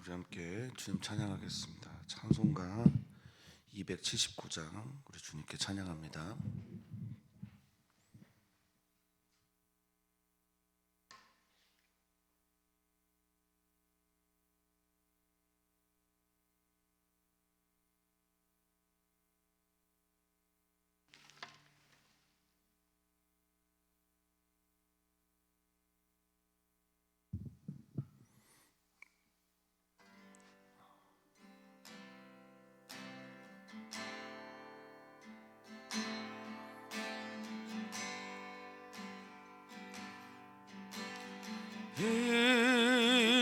우리 함께 주님 찬양하겠습니다. 찬송가 279장 우리 주님께 찬양합니다.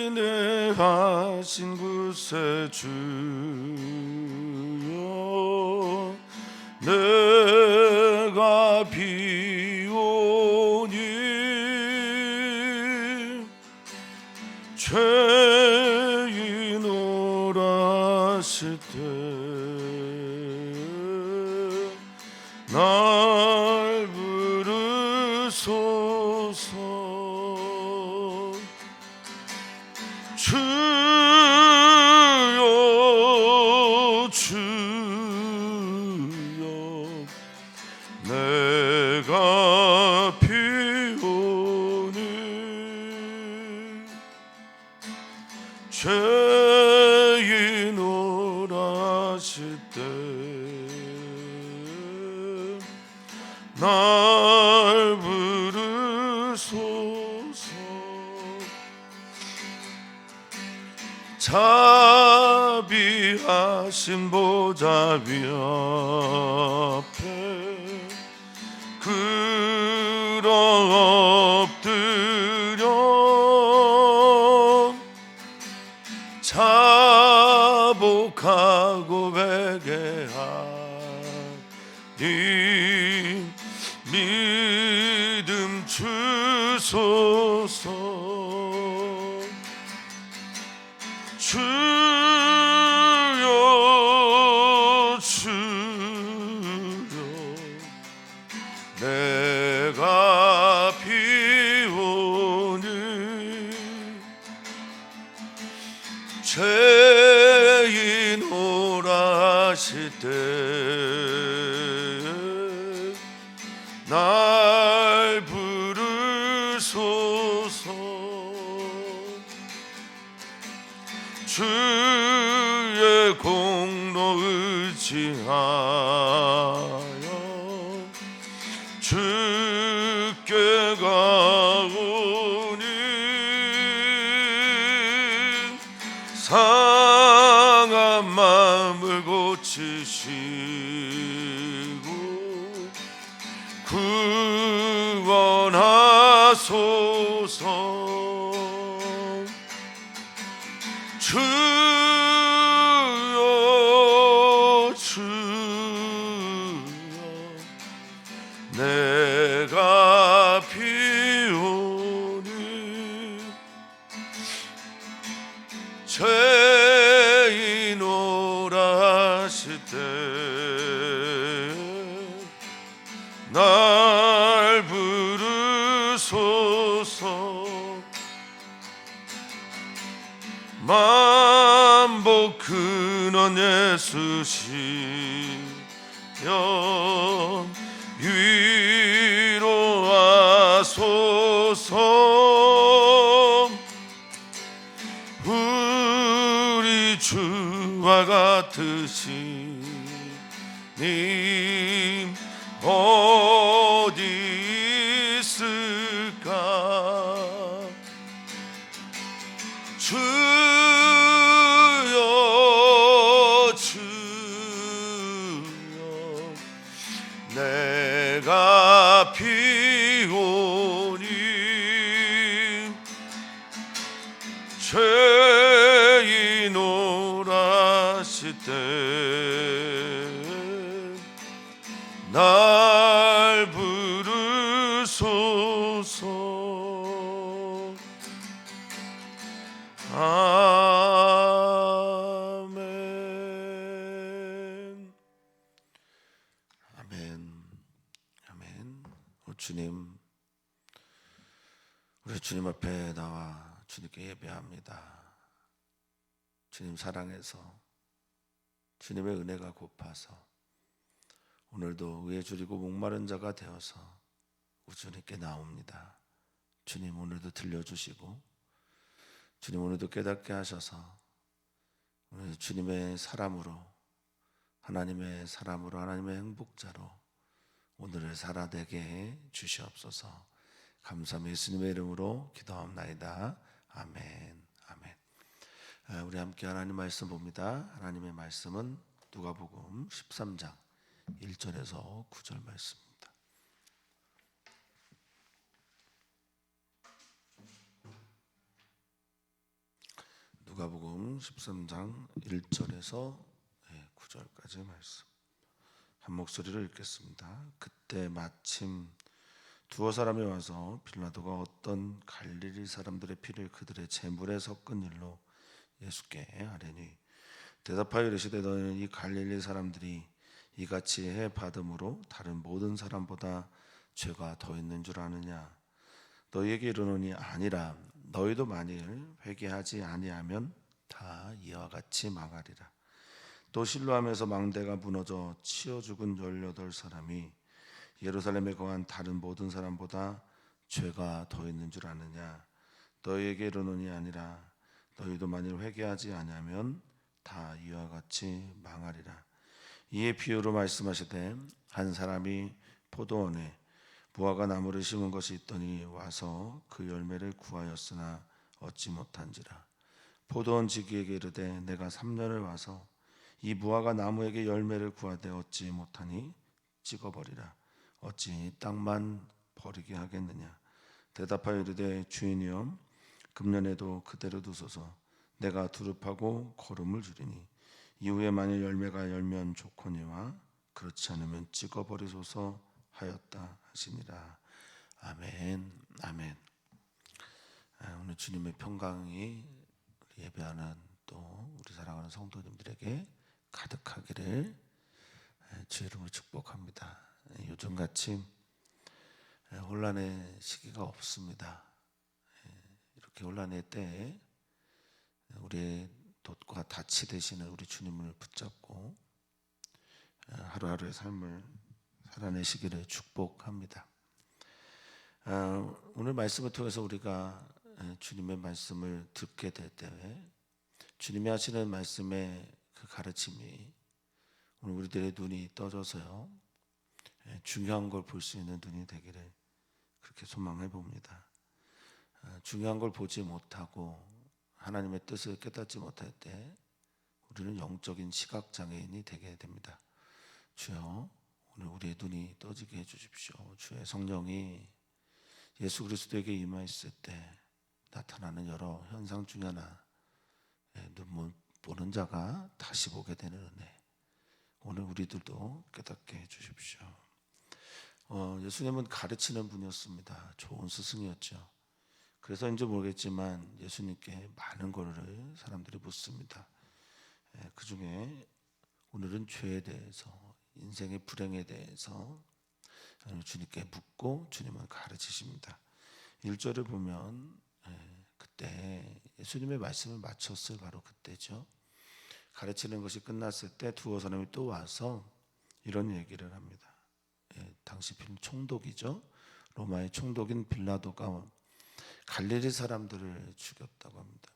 인내하신 구세주여, 내가 비오니 죄인오라실 때 날 부르소서. 주여 주여, 내가 비오니 죄인 오라실 때 날 부르소서. 자비하신 보좌 위 앞에 엎드려 자복하고 회개하니 믿음 주소서. 주여 주여, 내가 비오니 죄인 오라실 때 날 부르소서. 주의 공로 의지하여 주께 가오니 상한 마음을 고치시고 구원하소서. 주여 주여, 내가 비오니 죄인 오라실 때 날 부르소서. 만복 근원 예수시여 위로하소서. 우리 주와 같으신 님 어디 있을까. 주여 주여, 내가 비오니 죄인 오라실 때 날 부르소서. 아멘. 아멘. 아멘. 주님, 우리 주님 앞에 나와 주님께 예배합니다. 주님 사랑해서 주님의 은혜가 고파서 오늘도 의에 줄이고 목마른 자가 되어서 우주님께 나옵니다. 주님 오늘도 들려주시고 주님 오늘도 깨닫게 하셔서 오늘 주님의 사람으로 하나님의 사람으로 하나님의 행복자로 오늘을 살아내게 해 주시옵소서. 감사합니다. 예수님의 이름으로 기도합나이다. 아멘. 아멘. 우리 함께 하나님 말씀 봅니다. 하나님의 말씀은 누가복음 13장 1절에서 9절 말씀입니다. 누가복음 13장 1절에서 9절까지 말씀 한 목소리로 읽겠습니다. 그때 마침 두어 사람이 와서 빌라도가 어떤 갈릴리 사람들의 피를 그들의 제물에 섞은 일로 예수께 아뢰니 대답하여 이르시되 너희는 이 갈릴리 사람들이 이같이 해 받음으로 다른 모든 사람보다 죄가 더 있는 줄 아느냐? 너희에게 이르노니 아니라. 너희도 만일 회개하지 아니하면 다 이와 같이 망하리라. 또 실로암에서 망대가 무너져 치어 죽은 18사람이 예루살렘에 거한 다른 모든 사람보다 죄가 더 있는 줄 아느냐? 너희에게 이르노니 아니라. 너희도 만일 회개하지 아니하면 다 이와 같이 망하리라. 이에 비유로 말씀하시되 한 사람이 포도원에 무화과 나무를 심은 것이 있더니 와서 그 열매를 구하였으나 얻지 못한지라. 포도원 지기에게 이르되 내가 3년을 와서 이 무화과 나무에게 열매를 구하되 얻지 못하니 찍어버리라. 어찌 땅만 버리게 하겠느냐? 대답하여 이르되 주인이여 금년에도 그대로 두소서. 내가 두릅하고 거름을 주리니 이후에 만일 열매가 열면 좋거니와 그렇지 않으면 찍어버리소서 하였다 하시니라. 아멘. 아멘. 오늘 주님의 평강이 예배하는 또 우리 사랑하는 성도님들에게 가득하기를 주의 이름으로 축복합니다. 요즘같이 혼란의 시기가 없습니다. 이렇게 혼란의 때에 우리의 돛과 닻이 되시는 우리 주님을 붙잡고 하루하루의 삶을 살아내시기를 축복합니다. 오늘 말씀을 통해서 우리가 주님의 말씀을 듣게 될 때 주님이 하시는 말씀의 그 가르침이 오늘 우리들의 눈이 떠져서요 중요한 걸 볼 수 있는 눈이 되기를 그렇게 소망해 봅니다. 중요한 걸 보지 못하고 하나님의 뜻을 깨닫지 못할 때 우리는 영적인 시각장애인이 되게 됩니다. 주여 오늘 우리의 눈이 떠지게 해주십시오. 주의 성령이 예수 그리스도에게 임하였을 때 나타나는 여러 현상 중에 하나 눈 못 보는 자가 다시 보게 되는 은혜 오늘 우리들도 깨닫게 해주십시오. 예수님은 가르치는 분이었습니다. 좋은 스승이었죠. 그래서인지 모르겠지만 예수님께 많은 거를 사람들이 묻습니다. 그 중에 오늘은 죄에 대해서 인생의 불행에 대해서 주님께 묻고 주님은 가르치십니다. 1절을 보면 그때 예수님의 말씀을 마쳤을 바로 그때죠. 가르치는 것이 끝났을 때 두어 사람이 또 와서 이런 얘기를 합니다. 당시 총독이죠. 로마의 총독인 빌라도가 갈릴리 사람들을 죽였다고 합니다.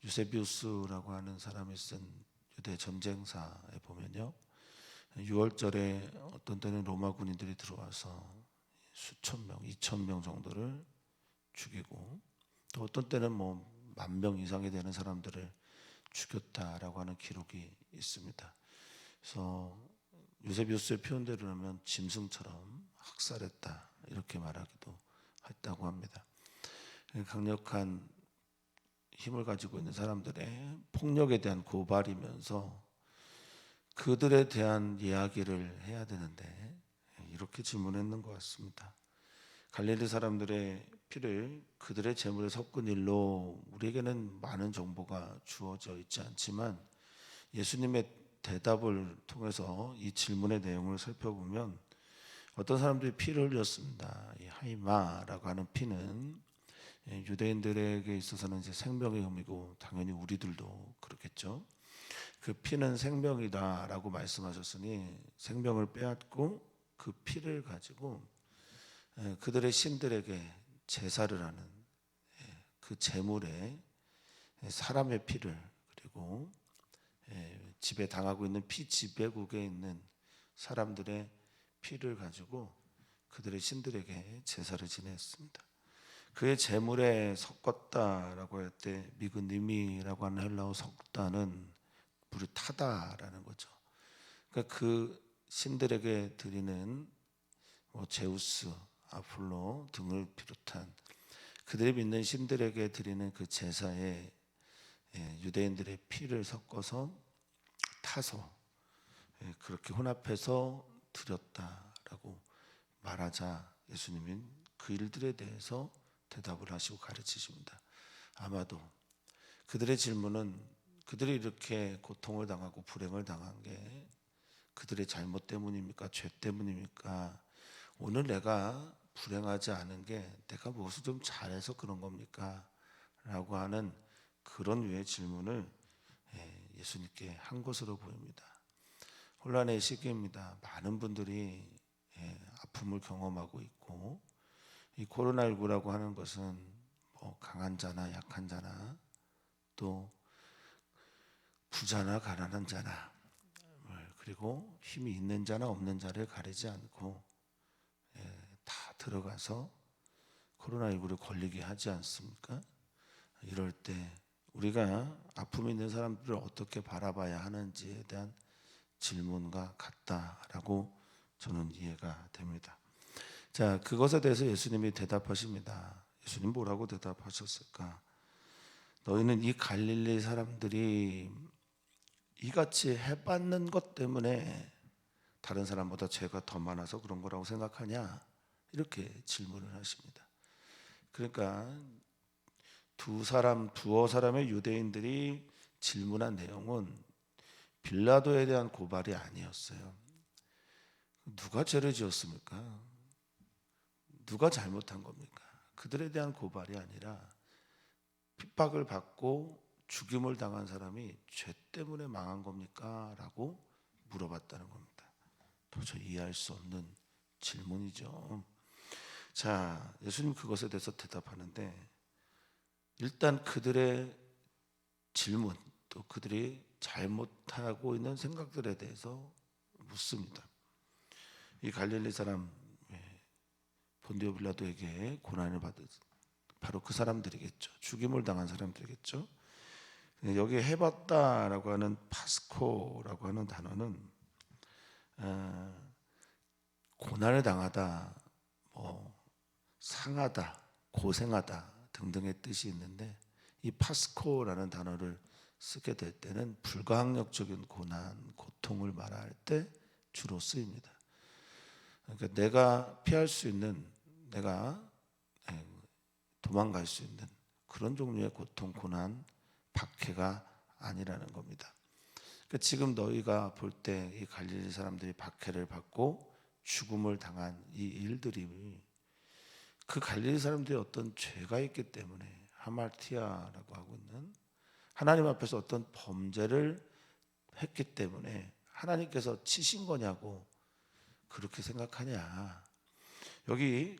유세비우스라고 하는 사람이 쓴 유대 전쟁사에 보면요, 6월절에 어떤 때는 로마 군인들이 들어와서 수천 명, 2,000명 정도를 죽이고 또 어떤 때는 10,000명 이상이 되는 사람들을 죽였다라고 하는 기록이 있습니다. 그래서 유세비우스의 표현대로라면 짐승처럼 학살했다 이렇게 말하기도 했다고 합니다. 강력한 힘을 가지고 있는 사람들의 폭력에 대한 고발이면서 그들에 대한 이야기를 해야 되는데 이렇게 질문했는 것 같습니다. 갈릴리 사람들의 피를 그들의 제물에 섞은 일로 우리에게는 많은 정보가 주어져 있지 않지만 예수님의 대답을 통해서 이 질문의 내용을 살펴보면 어떤 사람들이 피를 흘렸습니다. 이 하이마라고 하는 피는 유대인들에게 있어서는 이제 생명의 의미고 당연히 우리들도 그렇겠죠. 그 피는 생명이다라고 말씀하셨으니 생명을 빼앗고 그 피를 가지고 그들의 신들에게 제사를 하는 그 제물에 사람의 피를, 그리고 지배 당하고 있는 피지배국에 있는 사람들의 피를 가지고 그들의 신들에게 제사를 지냈습니다. 그의 제물에 섞었다라고 할 때 미그니미라고 하는 헬라어 섞다는 불을 타다라는 거죠. 그러니까 그 신들에게 드리는 제우스, 아폴로 등을 비롯한 그들이 믿는 신들에게 드리는 그 제사에 유대인들의 피를 섞어서 타서 그렇게 혼합해서 드렸다라고 말하자 예수님은 그 일들에 대해서 대답을 하시고 가르치십니다. 아마도 그들의 질문은 그들이 이렇게 고통을 당하고 불행을 당한 게 그들의 잘못 때문입니까? 죄 때문입니까? 오늘 내가 불행하지 않은 게 내가 무엇을 좀 잘해서 그런 겁니까? 라고 하는 그런 류의 질문을 예수님께 한 것으로 보입니다. 혼란의 시기입니다. 많은 분들이 아픔을 경험하고 있고, 이 코로나19라고 하는 것은 강한 자나 약한 자나 또 부자나 가난한 자나 그리고 힘이 있는 자나 없는 자를 가리지 않고 다 들어가서 코로나19를 걸리게 하지 않습니까? 이럴 때 우리가 아픔이 있는 사람들을 어떻게 바라봐야 하는지에 대한 질문과 같다라고 저는 이해가 됩니다. 자, 그것에 대해서 예수님이 대답하십니다. 예수님 뭐라고 대답하셨을까? 너희는 이 갈릴리 사람들이 이같이 해받는 것 때문에 다른 사람보다 죄가 더 많아서 그런 거라고 생각하냐? 이렇게 질문을 하십니다. 그러니까 두어 사람의 유대인들이 질문한 내용은 빌라도에 대한 고발이 아니었어요. 누가 죄를 지었습니까? 누가 잘못한 겁니까? 그들에 대한 고발이 아니라 핍박을 받고 죽임을 당한 사람이 죄 때문에 망한 겁니까? 라고 물어봤다는 겁니다. 도저히 이해할 수 없는 질문이죠. 자, 예수님 그것에 대해서 대답하는데 일단 그들의 질문, 또 그들이 잘못하고 있는 생각들에 대해서 묻습니다. 이 갈릴리 사람 본디오 빌라도에게 고난을 받은 바로 그 사람들이겠죠. 죽임을 당한 사람들이겠죠. 여기 해봤다라고 하는 파스코라고 하는 단어는 고난을 당하다, 상하다, 고생하다 등등의 뜻이 있는데 이 파스코라는 단어를 쓰게 될 때는 불가항력적인 고난, 고통을 말할 때 주로 쓰입니다. 그러니까 내가 피할 수 있는, 내가 도망갈 수 있는 그런 종류의 고통, 고난, 박해가 아니라는 겁니다. 그러니까 지금 너희가 볼 때 이 갈릴리 사람들이 박해를 받고 죽음을 당한 이 일들이 그 갈릴리 사람들이 어떤 죄가 있기 때문에 하말티아라고 하고 있는 하나님 앞에서 어떤 범죄를 했기 때문에 하나님께서 치신 거냐고 그렇게 생각하냐. 여기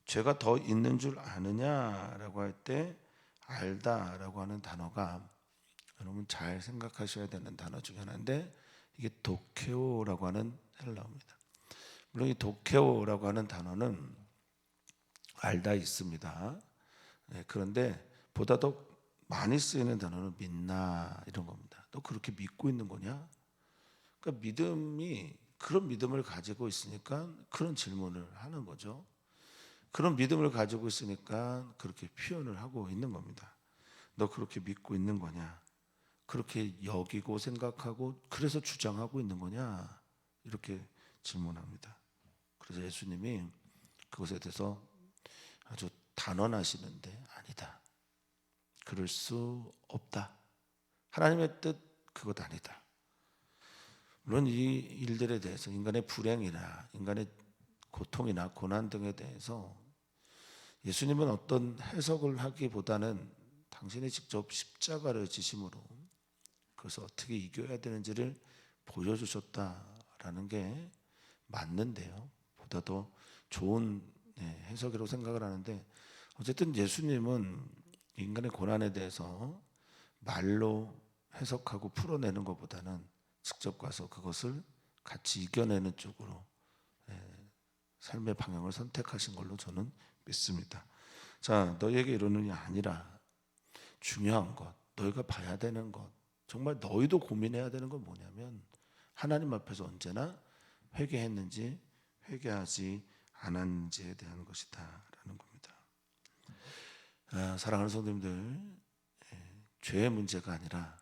죄가 더 있는 줄 아느냐라고 할 때 알다라고 하는 단어가 여러분 잘 생각하셔야 되는 단어 중에 하나인데 이게 도케오라고 하는 헬라어입니다. 물론 이 도케오라고 하는 단어는 알다 있습니다. 그런데 보다 더 많이 쓰이는 단어는 믿나 이런 겁니다. 너 그렇게 믿고 있는 거냐? 그러니까 믿음이 그런 믿음을 가지고 있으니까 그런 질문을 하는 거죠. 그런 믿음을 가지고 있으니까 그렇게 표현을 하고 있는 겁니다. 너 그렇게 믿고 있는 거냐? 그렇게 여기고 생각하고 그래서 주장하고 있는 거냐? 이렇게 질문합니다. 그래서 예수님이 그것에 대해서 아주 단언하시는데 아니다. 그럴 수 없다. 하나님의 뜻 그것 아니다. 물론 이 일들에 대해서 인간의 불행이나 인간의 고통이나 고난 등에 대해서 예수님은 어떤 해석을 하기보다는 당신이 직접 십자가를 지심으로 그래서 어떻게 이겨야 되는지를 보여주셨다라는 게 맞는데요. 보다 더 좋은 해석이라고 생각을 하는데, 어쨌든 예수님은 인간의 고난에 대해서 말로 해석하고 풀어내는 것보다는 직접 가서 그것을 같이 이겨내는 쪽으로 삶의 방향을 선택하신 걸로 저는 믿습니다. 자, 너희에게 이르느니 아니라 중요한 것, 너희가 봐야 되는 것, 정말 너희도 고민해야 되는 건 뭐냐면 하나님 앞에서 언제나 회개했는지 회개하지 않았는지에 대한 것이다라는 겁니다. 사랑하는 성도님들, 죄의 문제가 아니라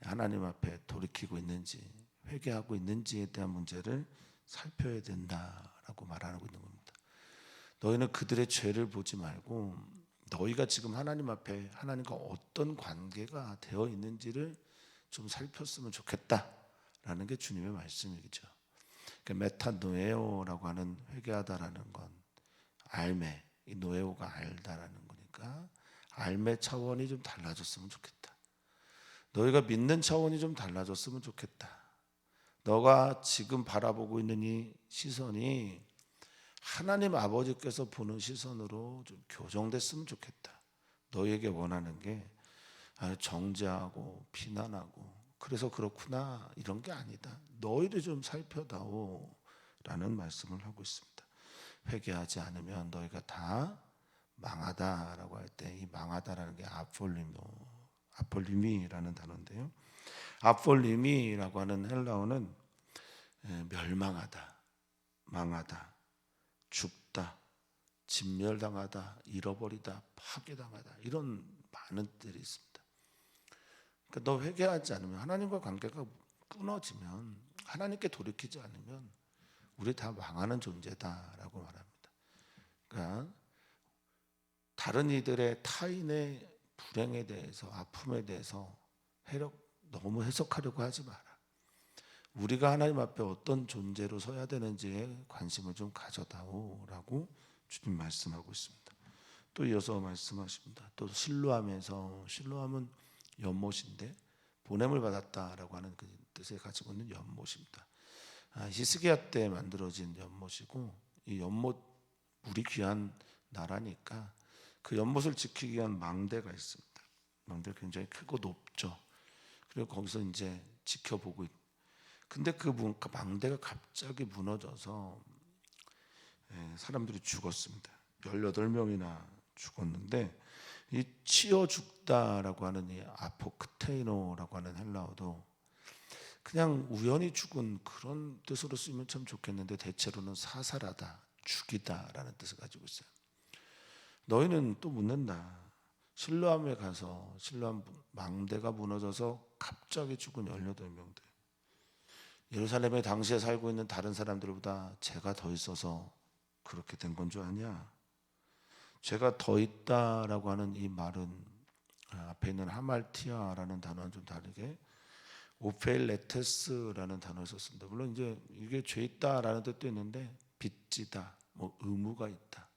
하나님 앞에 돌이키고 있는지 회개하고 있는지에 대한 문제를 살펴야 된다라고 말하고 있는 겁니다. 너희는 그들의 죄를 보지 말고 너희가 지금 하나님 앞에 하나님과 어떤 관계가 되어 있는지를 좀 살폈으면 좋겠다라는 게 주님의 말씀이죠. 그러니까 메타노에오라고 하는 회개하다라는 건 알매, 이 노에오가 알다라는 거니까 알매 차원이 좀 달라졌으면 좋겠다. 너희가 믿는 차원이 좀 달라졌으면 좋겠다. 너가 지금 바라보고 있는 이 시선이 하나님 아버지께서 보는 시선으로 좀 교정됐으면 좋겠다. 너희에게 원하는 게 정죄하고 비난하고 그래서 그렇구나 이런 게 아니다. 너희를 좀 살펴다오 라는 말씀을 하고 있습니다. 회개하지 않으면 너희가 다 망하다라고 할 때 이 망하다라는 게 아폴리미라는 단어인데요. 아폴리미라고 하는 헬라어는 멸망하다, 망하다, 죽다, 진멸당하다, 잃어버리다, 파괴당하다 이런 많은 뜻이 있습니다. 그러니까 너 회개하지 않으면 하나님과 관계가 끊어지면 하나님께 돌이키지 않으면 우리 다 망하는 존재다라고 말합니다. 그러니까 다른 이들의 타인의 불행에 대해서 아픔에 대해서 너무 해석하려고 하지 마라. 우리가 하나님 앞에 어떤 존재로 서야 되는지에 관심을 좀 가져다오라고 주님 말씀하고 있습니다. 또 이어서 말씀하십니다. 또 실로암에서 실로암은 연못인데 보냄을 받았다라고 하는 그 뜻을 가지고 있는 연못입니다. 히스기야 때 만들어진 연못이고 이 연못 물이 귀한 나라니까 그 연못을 지키기 위한 망대가 있습니다. 망대가 굉장히 크고 높죠. 그리고 거기서 이제 지켜보고 근데 그 망대가 갑자기 무너져서 사람들이 죽었습니다. 18명이나 죽었는데 이 치여 죽다라고 하는 이 아포크테이노라고 하는 헬라어도 그냥 우연히 죽은 그런 뜻으로 쓰면 참 좋겠는데 대체로는 사살하다, 죽이다라는 뜻을 가지고 있어요. 너희는 또 묻는다. 실로암에 가서 실로암 망대가 무너져서 갑자기 죽은 18명들. 예루살렘에 당시에 살고 있는 다른 사람들보다 죄가 더 있어서 그렇게 된 건 줄 아냐? 죄가 더 있다라고 하는 이 말은 앞에 있는 하말티아라는 단어는 좀 다르게 오펠레테스라는 단어를 썼습니다. 물론 이제 이게 죄 있다라는 뜻도 있는데 빚지다, 뭐 의무가 있다.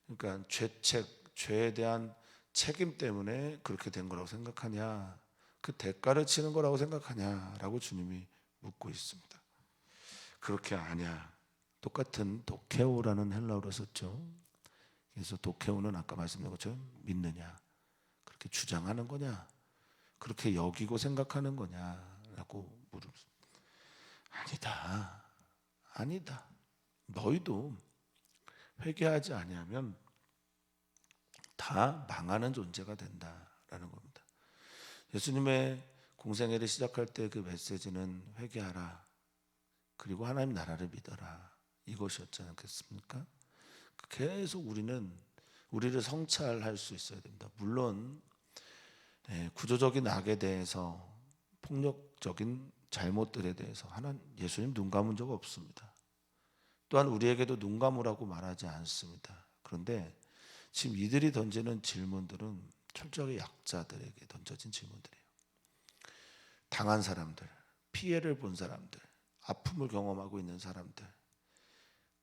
그러니까 죄에 대한 책임 때문에 그렇게 된 거라고 생각하냐? 그 대가를 치는 거라고 생각하냐라고 주님이 묻고 있습니다. 그렇게 아냐. 똑같은 도케오라는 헬라어로 썼죠. 그래서 도케오는 아까 말씀드린 것처럼 믿느냐, 그렇게 주장하는 거냐, 그렇게 여기고 생각하는 거냐라고 물었습니다. 아니다. 너희도 회개하지 아니하면 다 망하는 존재가 된다라는 겁니다. 예수님의 공생애를 시작할 때 그 메시지는 회개하라, 그리고 하나님 나라를 믿어라, 이것이었지 않겠습니까? 계속 우리를 성찰할 수 있어야 됩니다. 물론 구조적인 악에 대해서, 폭력적인 잘못들에 대해서 예수님 눈 감은 적 없습니다. 또한 우리에게도 눈 감으라고 말하지 않습니다. 그런데 지금 이들이 던지는 질문들은 철저하게 약자들에게 던져진 질문들이에요. 당한 사람들, 피해를 본 사람들, 아픔을 경험하고 있는 사람들,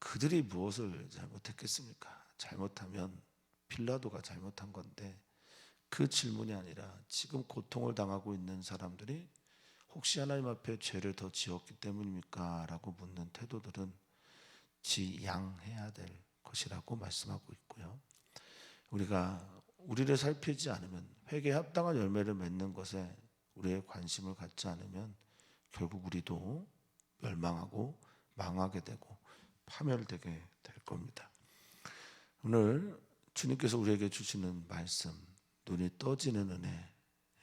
그들이 무엇을 잘못했겠습니까? 잘못하면 빌라도가 잘못한 건데 그 질문이 아니라 지금 고통을 당하고 있는 사람들이 혹시 하나님 앞에 죄를 더 지었기 때문입니까? 라고 묻는 태도들은 지양해야 될 것이라고 말씀하고 있고요. 우리가 우리를 살피지 않으면, 회개에 합당한 열매를 맺는 것에 우리의 관심을 갖지 않으면 결국 우리도 멸망하고 망하게 되고 파멸되게 될 겁니다. 오늘 주님께서 우리에게 주시는 말씀, 눈이 떠지는 은혜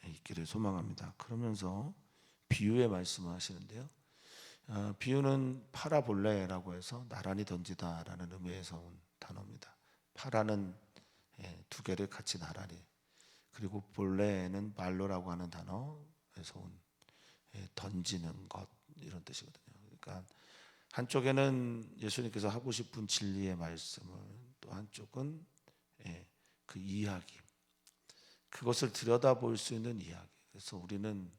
있기를 소망합니다. 그러면서 비유의 말씀을 하시는데요. 비유는 파라볼레라고 해서 나란히 던지다라는 의미에서 온 단어입니다. 파라는 두 개를 같이 나란히, 그리고 볼레는 말로라고 하는 단어에서 온 던지는 것, 이런 뜻이거든요. 그러니까 한쪽에는 예수님께서 하고 싶은 진리의 말씀을, 또 한쪽은 그 이야기, 그것을 들여다볼 수 있는 이야기. 그래서 우리는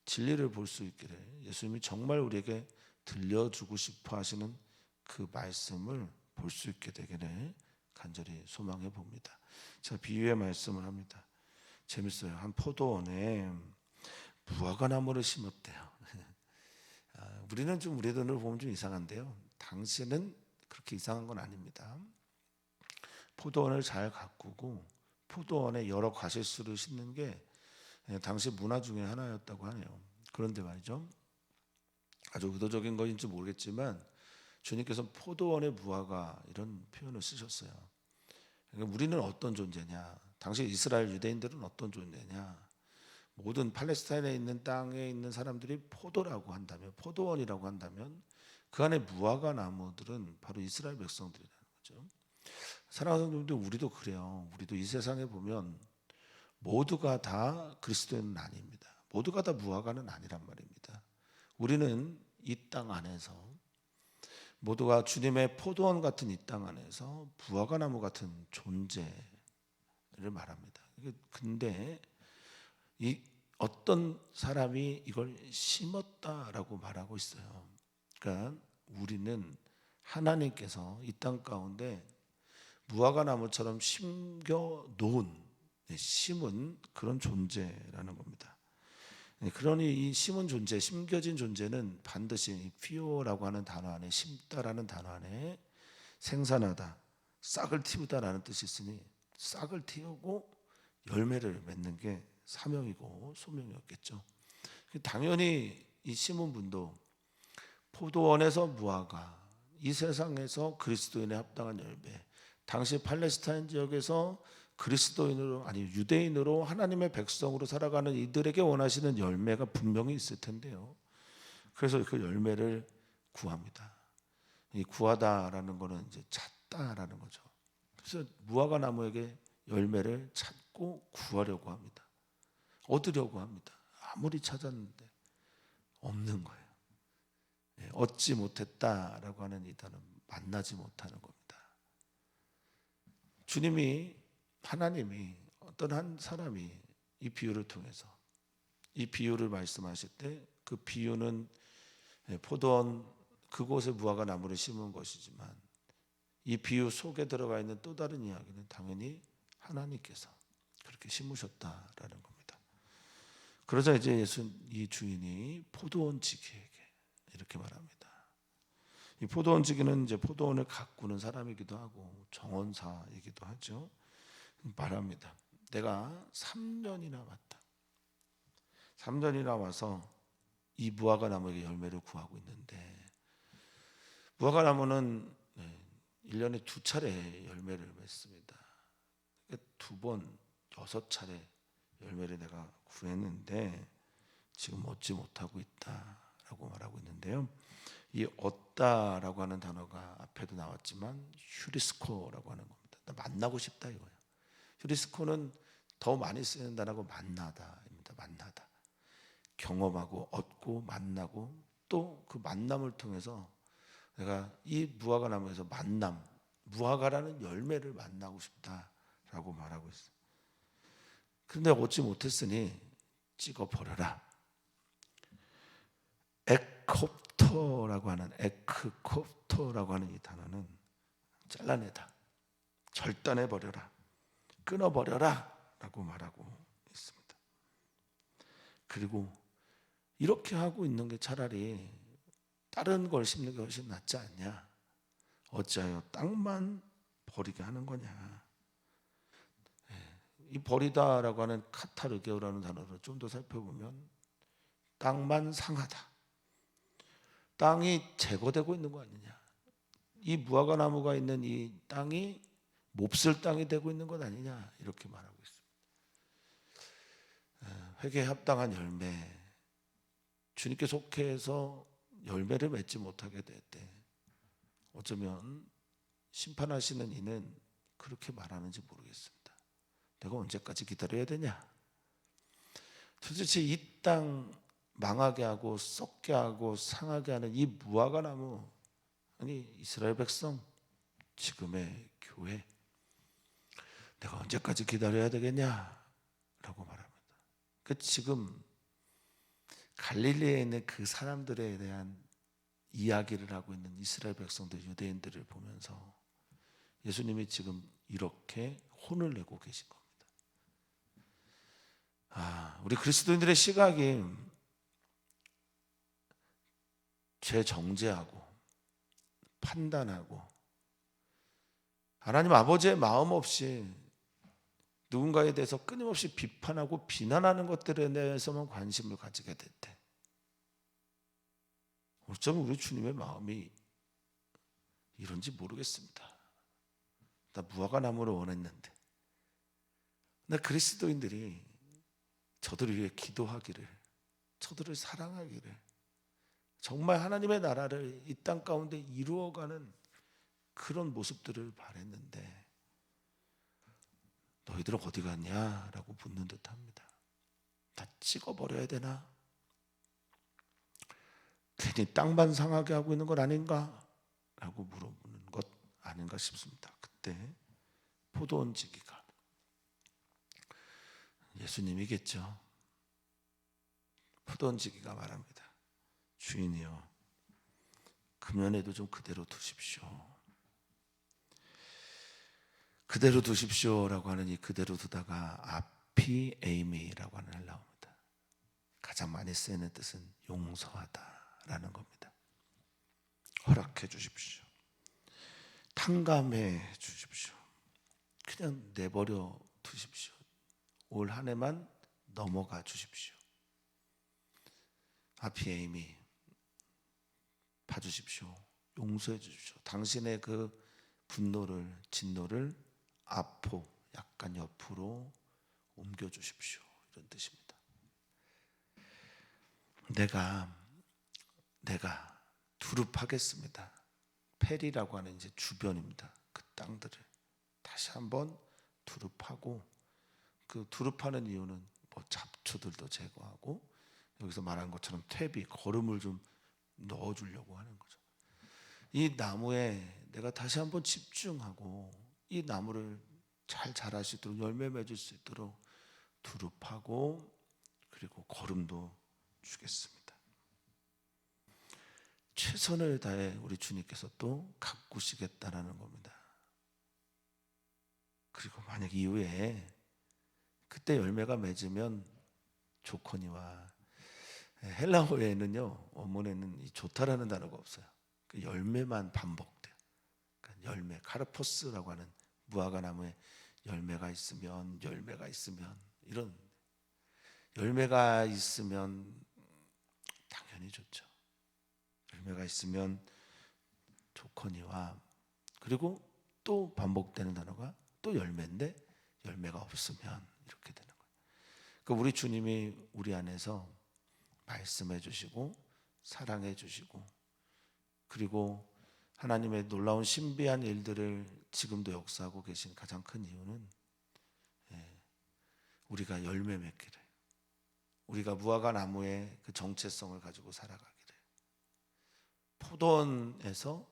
진리를 볼 수 있기를, 예수님이 정말 우리에게 들려주고 싶어 하시는 그 말씀을 볼 수 있게 되기를 간절히 소망해 봅니다. 자, 비유의 말씀을 합니다. 재밌어요. 한 포도원에 무화과나무를 심었대요. 우리는 좀 우리 눈으로 보면 좀 이상한데요, 당시는 그렇게 이상한 건 아닙니다. 포도원을 잘 가꾸고 포도원에 여러 과실수를 심는 게 당시 문화 중에 하나였다고 하네요. 그런데 말이죠, 아주 의도적인 것인지 모르겠지만 주님께서 포도원의 무화과 이런 표현을 쓰셨어요. 그러니까 우리는 어떤 존재냐, 당시 이스라엘 유대인들은 어떤 존재냐, 모든 팔레스타인에 있는 땅에 있는 사람들이 포도라고 한다면, 포도원이라고 한다면 그 안에 무화과 나무들은 바로 이스라엘 백성들이라는 거죠. 사랑하는 성도님들, 우리도 그래요. 우리도 이 세상에 보면 모두가 다 그리스도인은 아닙니다. 모두가 다 무화과는 아니란 말입니다. 우리는 이 땅 안에서, 모두가 주님의 포도원 같은 이 땅 안에서 무화과 나무 같은 존재를 말합니다. 근데 이 어떤 사람이 이걸 심었다라고 말하고 있어요. 그러니까 우리는 하나님께서 이 땅 가운데 무화과 나무처럼 심겨 놓은, 심은 그런 존재라는 겁니다. 그러니 이 심은 존재, 심겨진 존재는 반드시 피오라고 하는 단어 안에, 심다라는 단어 안에 생산하다, 싹을 틔우다라는 뜻이 있으니 싹을 틔우고 열매를 맺는 게 사명이고 소명이었겠죠. 당연히 이 심은 분도 포도원에서 무화과, 이 세상에서 그리스도인의 합당한 열매, 당시 팔레스타인 지역에서 그리스도인으로, 아니 유대인으로 하나님의 백성으로 살아가는 이들에게 원하시는 열매가 분명히 있을 텐데요. 그래서 그 열매를 구합니다. 이 구하다라는 거는 이제 찾다라는 거죠. 그래서 무화과 나무에게 열매를 찾고 구하려고 합니다. 얻으려고 합니다. 아무리 찾았는데 없는 거예요. 얻지 못했다라고 하는 이 단어는 만나지 못하는 겁니다. 주님이, 하나님이 어떤 한 사람이 이 비유를 통해서, 이 비유를 말씀하실 때 그 비유는 포도원 그곳에 무화과 나무를 심은 것이지만 이 비유 속에 들어가 있는 또 다른 이야기는 당연히 하나님께서 그렇게 심으셨다라는 겁니다. 그러자 이제 이 주인이 포도원 지기에게 이렇게 말합니다. 이 포도원 지기는 이제 포도원을 가꾸는 사람이기도 하고 정원사이기도 하죠. 말합니다. 내가 3년이나 왔다. 3년이나 와서 이 무화과 나무에게 열매를 구하고 있는데, 무화과 나무는 1년에 2차례 열매를 맺습니다. 2번, 6차례 열매를 내가 구했는데 지금 얻지 못하고 있다라고 말하고 있는데요. 이 얻다라고 하는 단어가 앞에도 나왔지만 휴리스코라고 하는 겁니다. 만나고 싶다 이거예요. 휴리스코는 더 많이 쓰는 단어고 만나다입니다. 만나다. 경험하고 얻고 만나고, 또 그 만남을 통해서 내가 이 무화과 나무에서 만남, 무화과라는 열매를 만나고 싶다라고 말하고 있어요. 그런데 얻지 못했으니 찍어버려라. 에크콥토라고 하는 이 단어는 잘라내다, 절단해 버려라, 끊어 버려라 라고 말하고 있습니다. 그리고 이렇게 하고 있는 게 차라리 다른 걸 심는 게 훨씬 낫지 않냐? 어찌하여 땅만 버리게 하는 거냐? 이 버리다라고 하는 카타르게오라는 단어를 좀 더 살펴보면 땅만 상하다, 땅이 제거되고 있는 거 아니냐? 이 무화과 나무가 있는 이 땅이 몹쓸 땅이 되고 있는 것 아니냐? 이렇게 말하고 있습니다. 회개에 합당한 열매, 주님께 속해서 열매를 맺지 못하게 될 때 어쩌면 심판하시는 이는 그렇게 말하는지 모르겠습니다. 내가 언제까지 기다려야 되냐? 도대체 이 땅 망하게 하고 썩게 하고 상하게 하는 이 무화과 나무, 아니 이스라엘 백성, 지금의 교회, 내가 언제까지 기다려야 되겠냐? 라고 말합니다. 지금 갈릴리에 있는 그 사람들에 대한 이야기를 하고 있는 이스라엘 백성들, 유대인들을 보면서 예수님이 지금 이렇게 혼을 내고 계신 겁니다. 우리 그리스도인들의 시각이 죄 정죄하고 판단하고 하나님 아버지의 마음 없이 누군가에 대해서 끊임없이 비판하고 비난하는 것들에 대해서만 관심을 가지게 될 때, 어쩌면 우리 주님의 마음이 이런지 모르겠습니다. 나 무화과 나무를 원했는데, 나 그리스도인들이 저들을 위해 기도하기를, 저들을 사랑하기를, 정말 하나님의 나라를 이 땅 가운데 이루어가는 그런 모습들을 바랬는데 너희들은 어디 갔냐? 라고 묻는 듯합니다. 다 찍어버려야 되나? 괜히 땅만 상하게 하고 있는 건 아닌가? 라고 물어보는 것 아닌가 싶습니다. 그때 포도원 지기가 예수님이겠죠. 포도원 지기가 말합니다. 주인이여, 금연에도 좀 그대로 두십시오. 그대로 두십시오라고 하는 이 그대로 두다가 아피에이미라고 하는 헬라어입니다. 가장 많이 쓰이는 뜻은 용서하다라는 겁니다. 허락해 주십시오. 탕감해 주십시오. 그냥 내버려 두십시오. 올 한 해만 넘어가 주십시오. 아피에이미, 봐주십시오. 용서해 주십시오. 당신의 그 분노를, 진노를 앞으로, 약간 옆으로 옮겨 주십시오. 이런 뜻입니다. 내가 두릅하겠습니다. 페리라고 하는 이제 주변입니다. 그 땅들을 다시 한번 두릅하고, 그 두릅하는 이유는 뭐 잡초들도 제거하고, 여기서 말한 것처럼 퇴비, 거름을 좀 넣어주려고 하는 거죠. 이 나무에 내가 다시 한번 집중하고 이 나무를 잘 자랄 수 있도록, 열매 맺을 수 있도록 두릅하고, 그리고 거름도 주겠습니다. 최선을 다해 우리 주님께서 또 가꾸시겠다라는 겁니다. 그리고 만약 이후에 그때 열매가 맺으면 조커니와, 헬라어에는요, 원문에는 이 좋다라는 단어가 없어요. 그 열매만 반복돼요. 그러니까 열매, 카르포스라고 하는 무화과 나무에 열매가 있으면 이런, 열매가 있으면 당연히 좋죠. 열매가 있으면 좋거니와, 그리고 또 반복되는 단어가 또 열매인데 열매가 없으면 이렇게 되는 거예요. 그러니까 우리 주님이 우리 안에서 말씀해 주시고 사랑해 주시고, 그리고 하나님의 놀라운 신비한 일들을 지금도 역사하고 계신 가장 큰 이유는, 우리가 열매 맺기를, 우리가 무화과 나무의 그 정체성을 가지고 살아가기를, 포도원에서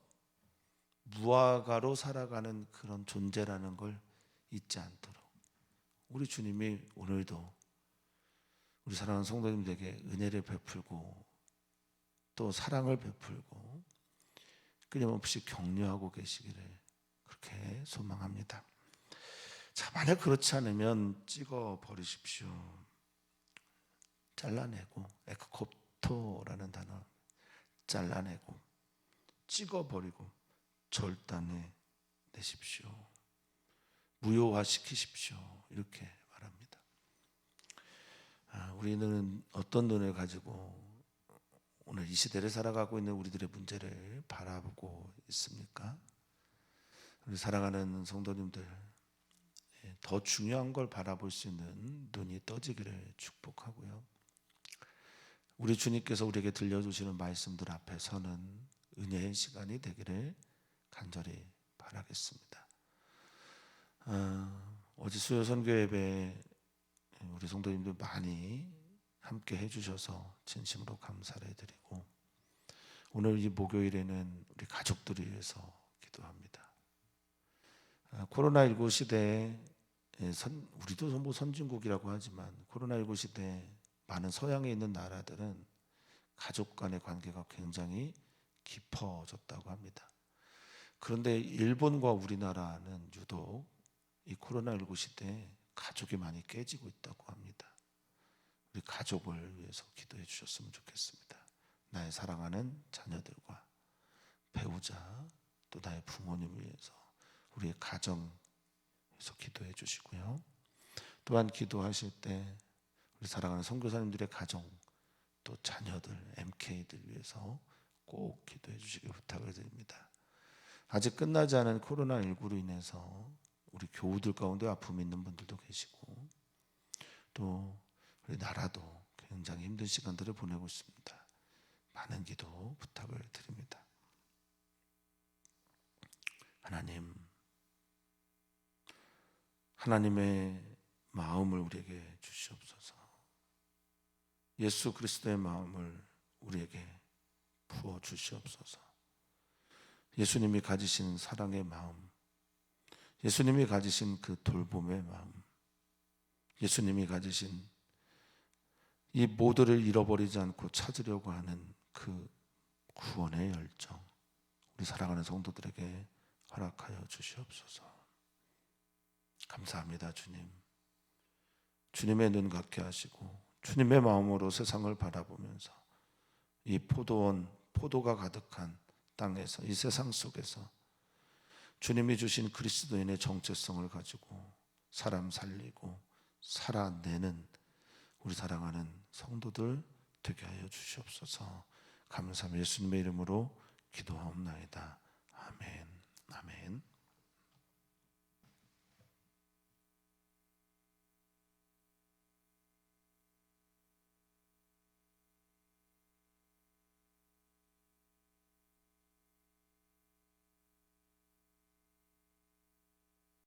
무화과로 살아가는 그런 존재라는 걸 잊지 않도록 우리 주님이 오늘도 우리 사랑하는 성도님들에게 은혜를 베풀고 또 사랑을 베풀고 끊임없이 격려하고 계시기를 그렇게 소망합니다. 자, 만약 그렇지 않으면 찍어 버리십시오. 잘라내고, 에크콥토라는 단어, 잘라내고 찍어 버리고 절단해 내십시오. 무효화시키십시오. 이렇게 말합니다. 우리는 어떤 눈을 가지고 오늘 이 시대를 살아가고 있는 우리들의 문제를 바라보고 있습니까? 우리 사랑하는 성도님들, 더 중요한 걸 바라볼 수 있는 눈이 떠지기를 축복하고요. 우리 주님께서 우리에게 들려주시는 말씀들 앞에 서는 은혜의 시간이 되기를 간절히 바라겠습니다. 어제 수요 선교 예배 우리 성도님들 많이 함께 해주셔서 진심으로 감사를 드리고, 오늘 이 목요일에는 우리 가족들을 위해서 기도합니다. 코로나19 시대에 우리도 뭐 선진국이라고 하지만 코로나19 시대에 많은 서양에 있는 나라들은 가족 간의 관계가 굉장히 깊어졌다고 합니다. 그런데 일본과 우리나라는 유독 이 코로나19 시대에 가족이 많이 깨지고 있다고 합니다. 우리 가족을 위해서 기도해 주셨으면 좋겠습니다. 나의 사랑하는 자녀들과 배우자, 또 나의 부모님을 위해서, 우리의 가정에서 기도해 주시고요. 또한 기도하실 때 우리 사랑하는 선교사님들의 가정, 또 자녀들, MK들 위해서 꼭 기도해 주시길 부탁을 드립니다. 아직 끝나지 않은 코로나19로 인해서 우리 교우들 가운데 아픔이 있는 분들도 계시고, 또 우리 나라도 굉장히 힘든 시간들을 보내고 있습니다. 많은 기도 부탁을 드립니다. 하나님, 하나님의 마음을 우리에게 주시옵소서. 예수 그리스도의 마음을 우리에게 부어 주시옵소서. 예수님이 가지신 사랑의 마음, 예수님이 가지신 그 돌봄의 마음, 예수님이 가지신 이 모두를 잃어버리지 않고 찾으려고 하는 그 구원의 열정, 우리 사랑하는 성도들에게 허락하여 주시옵소서. 감사합니다, 주님. 주님의 눈 같게 하시고 주님의 마음으로 세상을 바라보면서 이 포도가 가득한 땅에서, 이 세상 속에서 주님이 주신 그리스도인의 정체성을 가지고 사람 살리고 살아내는 우리 사랑하는 성도들 되게 하여 주시옵소서. 감사합니다. 예수님의 이름으로 기도하옵나이다. 아멘. 아멘.